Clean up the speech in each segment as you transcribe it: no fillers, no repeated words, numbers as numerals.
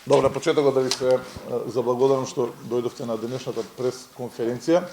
Добро, на почетокот да ви се заблагодарам што дојдовте на денешната прес-конференција,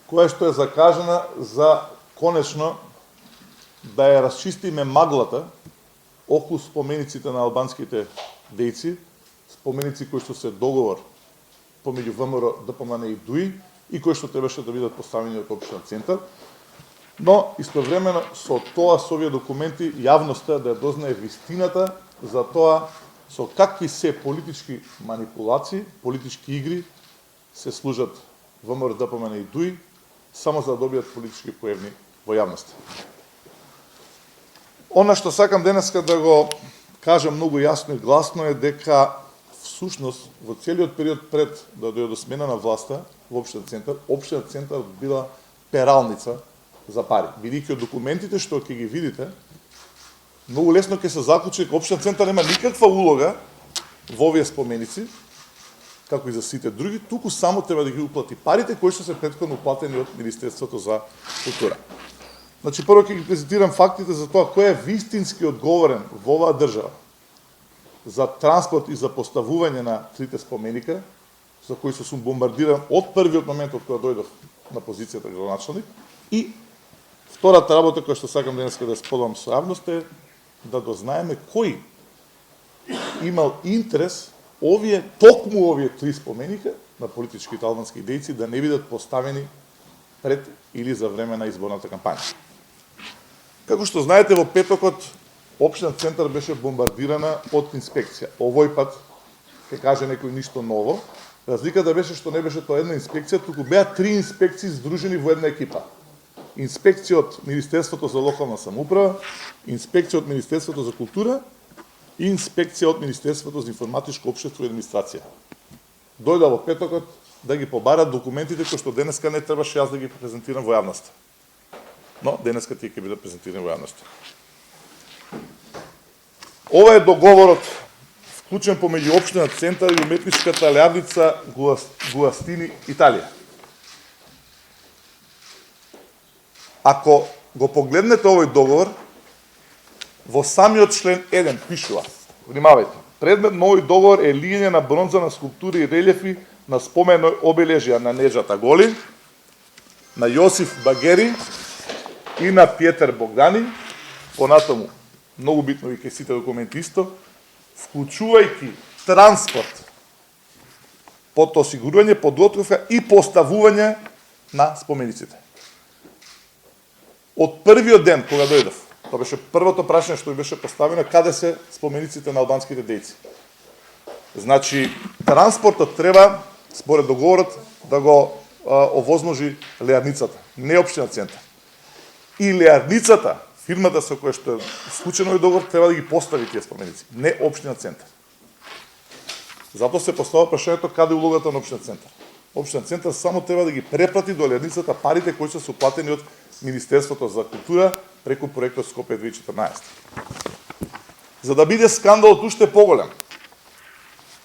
која што е закажана за конечно да ја расчистиме маглата околу спомениците на албанските дејци, споменици кои што се договор помеѓу ВМРО, ДПМН и ДУИ и кои што требаше да бидат поставени од општина Центар. Но истовремено со тоа, со овие документи, јавноста да дознае вистината за тоа со какви се политички манипулации, политички игри се служат ВМРО, ДПМН и ДУИ само за да добијат политички поевни во јавноста. Она што сакам денеска да го кажам многу јасно и гласно е дека всушност во целиот период пред да дојде до смена на власта во општина Центар била пералница за пари. Бидејќи од документите што ќе ги видите, многу лесно ќе се заклучи дека општина Центар нема никаква улога во овие споменици, како и за сите други, туку само треба да ги уплати парите кои што се претходно уплатени од Министерството за култура. Значи, прво ќе ги презентирам фактите за тоа кој е вистински одговорен во оваа држава за транспорт и за поставување на трите споменика, за кои сум бомбардиран од првиот момент од кога дојдов на позицијата градоначалник. И втората работа која што сакам денеска да споделам со јавноста е да дознаеме кој имал интерес токму овие три споменика на политичките албански дејци да не бидат поставени пред или за време на изборната кампања. Како што знаете, во петокот општина Центар беше бомбардирана од инспекција. Овој пат, ќе каже некој ништо ново, разликата беше што не беше тоа една инспекција, туку беа три инспекции здружени во една екипа. Инспекција од Министерството за локална самоуправа, инспекција од Министерството за култура и инспекција од Министерството за информатичко општество и администрација. Дојда во петокот да ги побарат документите кои што денеска не требаше јас да ги презентирам во јавноста. Но денеска тие ќе бидат презентирани во јавноста. Ова е договорот вклучен помеѓу општина Центар и уметничката леарница Гуастини, Италија. Ако го погледнете овој договор, во самиот член 1 пишува, внимавајте, предмет на овој договор е лиење на бронза на скулптури и релјефи на спомено обележја на Неджата Голи, на Јосиф Багери и на Пјетер Богдани, понатаму, многу битно и кај сите документи исто, вклучувајќи транспорт, под осигурување, подготовка и поставување на спомениците. Од првиот ден кога дојдов, тоа беше првото прашање што ми беше поставено, каде се спомениците на албанските дејци. Значи, транспортот треба, според договорот, да го овозможи леарницата, не општина Центар. И леарницата, фирмата со која што е склучен овој договор, треба да ги постави тие споменици, не општина Центар. Затоа се поставува прашањето каде е улогата на општина Центар. Општина Центар само треба да ги препрати до леарницата парите кои се уплатени од Министерството за култура преку проектот Скопје 2014. За да биде скандалот уште поголем,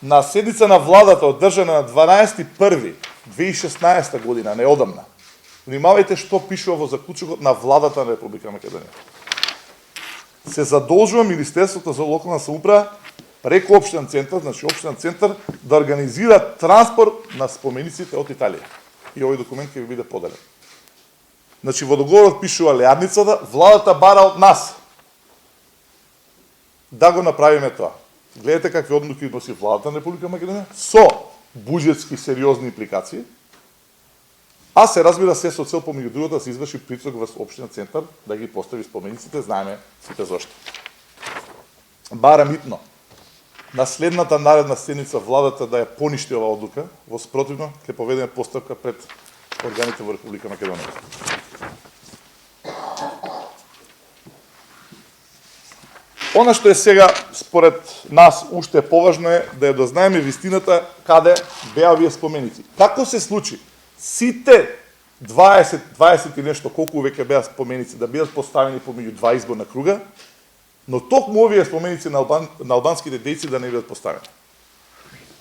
на седница на владата одржана на 12.1.2016 година, неодамна, внимавајте што пишува во заклучокот на владата на Република Македонија. Се задолжува Министерството за локална самоуправа преку општина Центар, значи општина Центар, да организира транспорт на спомениците од Италија. И овој документ ќе ви биде поделен. Значи, во договорот пишува леарницата, владата бара од нас да го направиме тоа. Гледате какви одлуки носи владата на Република Македонија, со буџетски сериозни импликации, а се разбира се со цел помеѓу другото да се изврши притисок во општина Центар, да ги постави спомениците, знаеме сите зошто. Бара митно на следната наредна седница владата да ја поништи оваа одлука, во спротивно ќе поведеме постапка пред органите во Република Македонија. Она што е сега, според нас, уште поважно е да ја дознаеме вистината каде беа овие споменици. Како се случи сите 20 и нешто, колку веќе беа споменици, да бидат поставени помеѓу два изборна круга, но токму овие споменици на албанските дејци да не бидат поставени.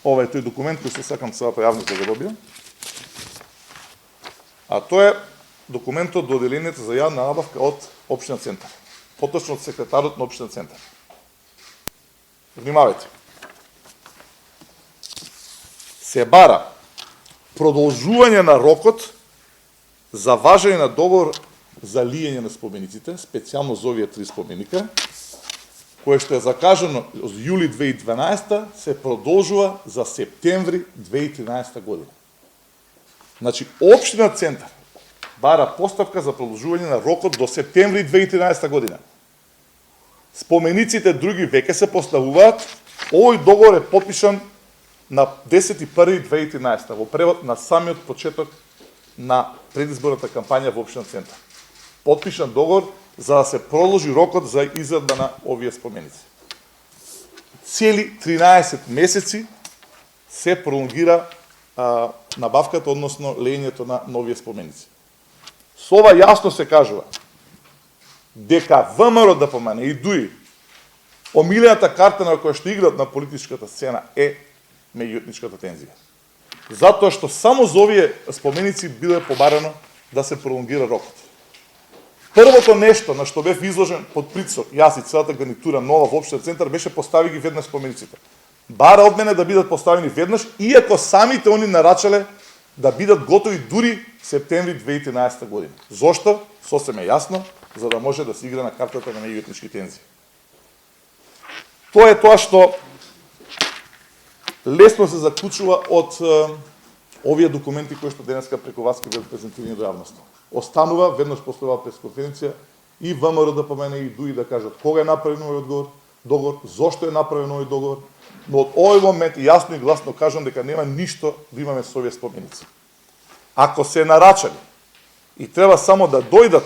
Ова е тој документ кој што сакам целата јавност да го добија. А тоа е документот до одделението за јавна набавка од општина Центар. Поточно од секретарот на општина Центар. внимавајте. Се бара продолжување на рокот за важење на договор за лијење на спомениците, специјално за овие 3 споменика, кое што е закажано од јули 2012 се продолжува за септември 2013 година. Значи, општина Центар бара поставка за продолжување на рокот до септември 2013 година. Спомениците други веќе се поставуваат, овој договор е потпишан на 10.1.2013 во превод на самиот почеток на предизборната кампања во општина Центар. Потпишан договор за да се продолжи рокот за израдба на овие споменици. Цели 13 месеци се пролонгира набавката, односно лењето на нови споменици. Со ова јасно се кажува дека ВМРО ДПМН и ДУИ, омилената карта на која што играат на политичката сцена е меѓуетничката тензија. Затоа што само за овие споменици било побарано да се пролонгира рокот. Првото нешто на што бев изложен под притисок, јас и целата гарнитура нова во општина Центар, беше постави ги веднаш спомениците. Бара од мене да бидат поставени веднаш, иако самите они нарачале да бидат готови дури септември 2013 година. Зошто? Сосем е јасно, за да може да се игра на картата на меѓуетнички тензии. Тоа е тоа што лесно се заклучува од овие документи кои што денеска преку вас ќе бидат презентирани до јавноста. Останува веднаш после оваа пресконференција и ВМРО ДПМН и ДУИ да кажат кога е направен овој договор, зошто е направен овој договор, но од овој момент јасно и гласно кажам дека нема ништо да имаме со овие споменици. Ако се нарачали и треба само да дојдат,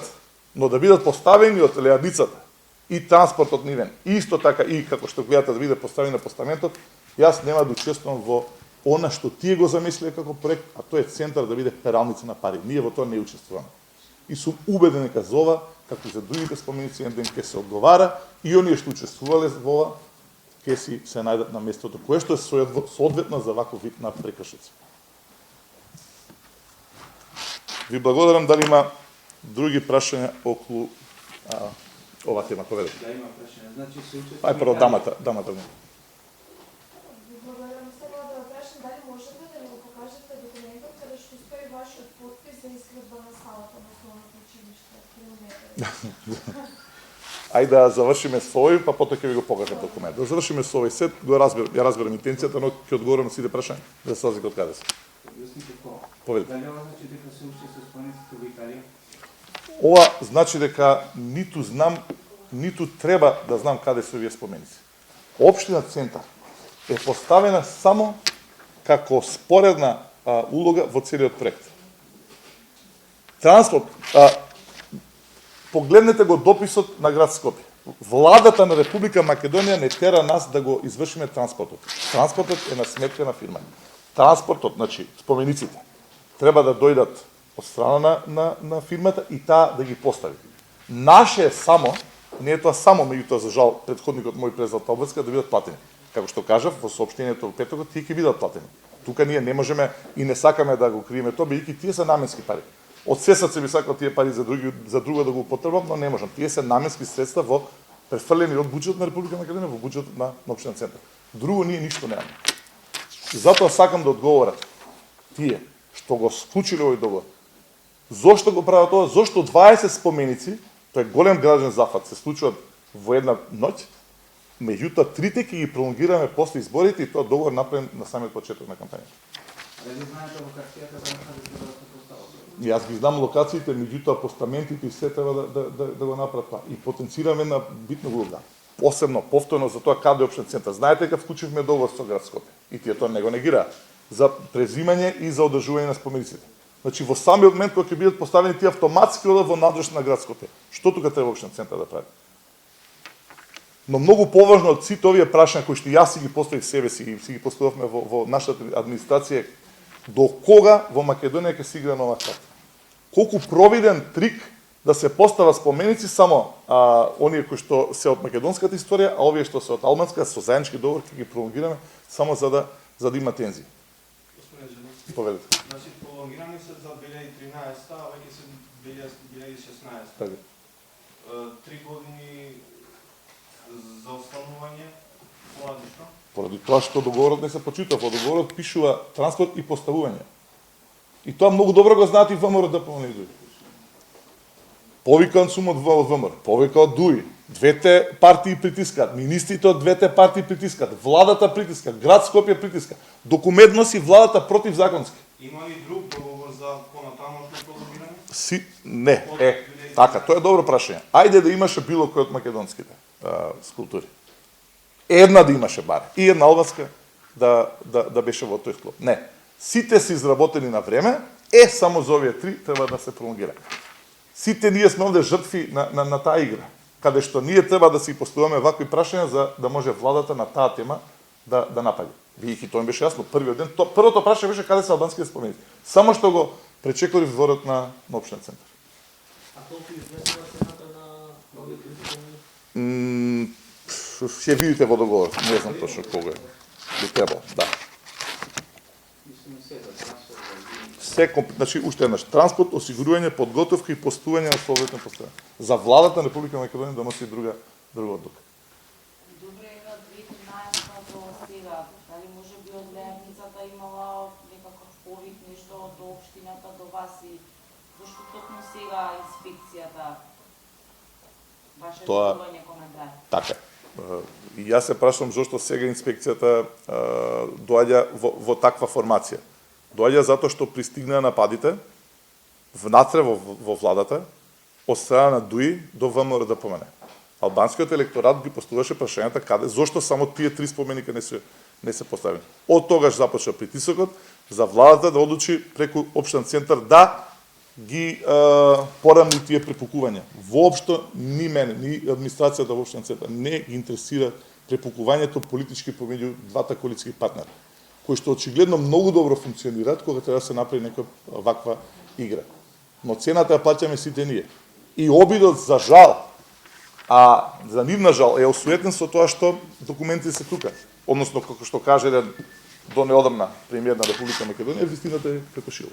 но да бидат поставени од лејадницата и транспортот нивен, исто така и како што гледате да биде поставени на постаментот, јас нема да учествувам во она што тие го замислиле како проект, а тоа е Центар да биде пералница на пари. Ние во тоа не учествуваме. И сум убеден дека за ова, како и за другите споменици, еден ден ќе се одговара и оние што учествувале во ова, ќе си се најдат на местото кое што е соодветно за ваков вид на прекршици. Ви благодарам, дали има други прашања околу ова тема, поведете. Да, има прашање. Значи се учат. Ај прво дамата. Благодарам. Само да прашам дали можете да ни го покажете документот каде што стои вашиот потпис за изградба на салата на основното училиште. Ајде да завршиме со овој, па потоа ќе ви го покажам документ. Да завршиме со овој сет, ја разберам интенцијата, но ќе одговорам на сите прашања да се разлика од каде се. Објасните како. Поведете. Дали ова значи дека се уште со спомениците во Италија? Ова значи дека ниту знам, ниту треба да знам каде се овие споменици. Општина Центар е поставена само како споредна улога во целиот проект. Транспорт, погледнете го дописот на град Скопје. Владата на Република Македонија не тера нас да го извршиме транспортот. Транспортот е на сметка на фирма. Транспортот, значи спомениците, треба да дојдат од страна на фирмата и таа да ги постави. Наше е само, не е тоа само, меѓутоа за жал претходникот мој презлата обврска да бидат платени. Како што кажав во соопштението во петокот, тие ќе бидат платени. Тука ние не можеме и не сакаме да го криеме тоа, бидејќи тие се наменски пари. Од се срце би сакал тие пари за друго да го употребам, но не можам. Тие се наменски средства во префрлени од буџетот на Република Македонија во буџетот на општина Центар. Друго ние ништо немаме. Затоа сакам да одговорат тие што го склучиле овој договор. Зошто го прават тоа? Зошто 20 споменици, тоа е голем граден зафат, се случуваат во една ноќ, меѓутоа трите ќе ги пролонгираме после изборите и тоа договор направен на самиот почеток на кампањата. Дали знаете локацијата за каде треба да се постави? Јас ги знам локациите, меѓутоа постаментите и се треба да го направат тоа. И потенцираме на битна улога. Посебно, повторно за тоа каде е општин Центар. Знаете дека вклучивме договор со град Скопје и тие тоа не го негираат за презимање и за одржување на спомениците. Значи во самиот момент кога ќе бидат поставени тие автоматски одат во надлежност на град Скопје. Што тука треба општин Центар да прави? Но многу поважно од сите овие прашања кои што јас си ги поставив себе си и си ги поставивме во нашата администрација, до кога во Македонија ќе се игра нова карта? Колку провиден трик да се постава споменици само оние кои што се од македонската историја, а овие што се од албанска со заеднички договор ќе ги пролонгираме само за да има тензии. Господин Желев, Повелете. значи пролонгирани се за 2013, а веќе се 2016. Така. 3 години за останување Поради што? Поради тоа што договорот не се почита, во договорот пишува транспорт и поставување. И тоа многу добро го знаат и ВМРО да помнеју. Повика сум од ВМРО, повика од ДУИ. Двете партии притискаат, министрите од двете партии притискаат, владата притиска, град Скопје притиска. Документ носи владата противзаконски. Има ли друг договор за понатамошно пролонгирање? Не, така, тоа е добро прашање. Ајде да имаше било кој од македонските скулптури. Една да имаше баре, и една албанска да беше во тој склоп. Не, сите се изработени на време, само за овие три треба да се пролонгира. Сите ние сме овде жртви на таа игра, каде што ние треба да си поставуваме вакви прашања за да може владата на таа тема да напаѓа. Видите, тоа ми беше јасно првиот ден. Првото прашање беше каде се албанските споменици. Само што го пречекори дворот на општинен центар. А колку изнесува цената на овие три споменици? Ќе видите во договор, не знам точно кога би требало, да. Мислам и сега, Значи, уште еднаш, транспорт, осигурување, подготовка и постување на соодветно постојање. За владата на Република Македонија да носи друга одлука. Добре, ева 2013 до сега, дали може би од леарницата имала некаков повик нешто до општината, до вас и зашто токму сега инспекцијата ваше Тоа- добување коментар? Така. И јас се прашам зошто сега инспекцијата доаѓа во таква формација. Доаѓа затоа што пристигнаа нападите внатре во владата од страна на ДУИ до ВМРО да помене. Албанскиот електорат ги поставуваше прашањата каде, зошто само тие три споменика не се поставени. Од тогаш започна притисокот за владата да одлучи преку општинен центар да ги порамни тие препукувања. Воопшто ни мене, ни администрацијата во општинен центар не ги интересира препукувањето политички помеѓу двата коалициски партнери, кои што очигледно многу добро функционираат кога треба да се направи некоја ваква игра. Но цената ја плаќаме сите ние. И обидот за жал, а за нивна жал е осуетен со тоа што документите се тука. Односно, како што каже еден до неодамна премиер на Република Македонија, вистината е прекошила.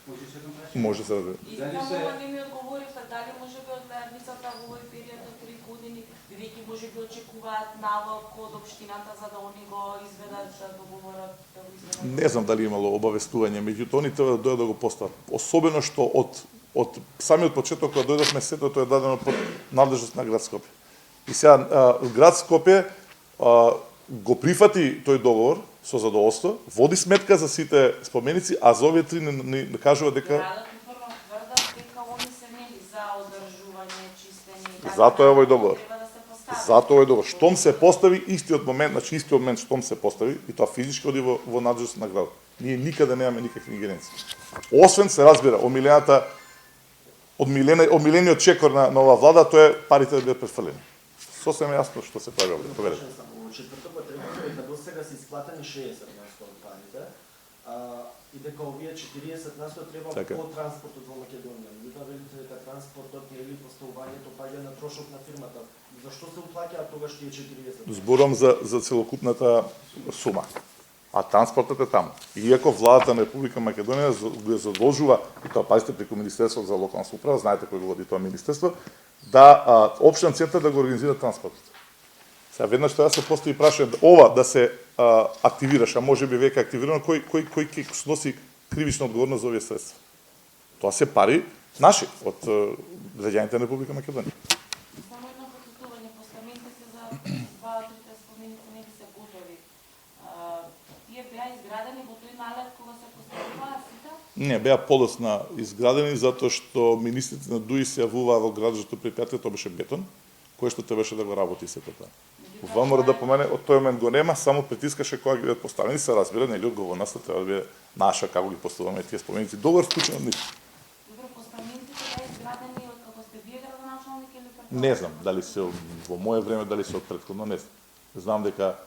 може се Може да се разбере. Искам се- да ми одговорите, дали може би од леарницата во овој период од 3 години, бидејќи може би очекуваат налог од општината за да они го изведат договорот, да го изведат? Не знам дали имало обавестување, меѓутоа они треба да дојдат да го постават. Особено што од самиот почеток кога дојдовме сето тоа е дадено под надлежност на град Скопје. И сега град Скопје го прифати тој договор со задоволство, води сметка за сите споменици, а за овие три не кажува дека Градот устварно тврдат дека они се нели за одржување, чистење и така. Затоа е овој договор. Треба да се постави. затоа е добро. Штом се постави истиот момент, значи истиот момент штом се постави и тоа физички оди во надлежност на градот. Ние никаде немаме никакви ингеренции. Освен се разбира омилениот чекор на оваа влада, тоа е парите да бидат префрлени. Сосем јасно што се прави овде. Проверете. Во четвртокот рекоте дека до сега се исплатени 60% од парите, и дека овие 40% треба Така. по транспортот во Македонија. Меѓутоа велите дека транспортот или поставувањето паѓа на трошок на фирмата. Зашто се уплаќаат тогаш тие 40%? Зборам за целокупната сума. А транспортот е таму. Иако владата на Република Македонија го задолжува, и тоа пазите преку Министерството за локална самоуправа, знаете кој го води тоа министерство, да општинен центар да го организира транспортот. Сега веднаш тоа се постави прашање ова да се активираш, а може би веќе активирано, кој ќе сноси кривична одговорност за овие средства? Тоа се пари наши од граѓаните на Република Македонија. Само едно потсетување, постаментите за трите споменици не се готови. Тие беа изградени во тој налет кога се поставуваа сите? Не, беа подоцна изградени затоа што министрите на ДУИ се јавуваа во градушното предпријатие, тоа беше бетон, кој што требаше да го работи сето тоа. ВМРО да помене, од тој момент го нема, само притискаше кога ги бидат поставени, се разбира, нели одговорноста треба да биде наша како ги поставуваме тие споменици. Добар вклучен од нив. Добро, постаментите беа изградени од како сте вие градоначалник или пред? Не знам дали се во мое време, дали се од претходно, не знам. Знам дека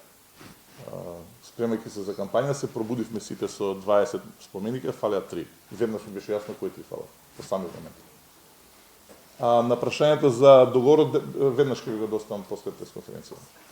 спремајќи се за кампања се пробудивме сите со 20 споменика, фалеа 3. Веднаш ми беше јасно кои 3 фалат во самиот момент. На прашањето за договорот веднаш ќе ви го доставам после пресконференцијата.